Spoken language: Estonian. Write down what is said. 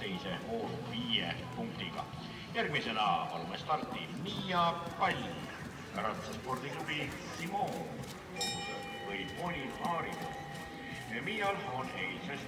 teise vooru 5 punktiga. Järgmisena oleme starti Miia Pall, ratsaspordiklubi Simon, või Poni Haarimaa. Miial on eilsest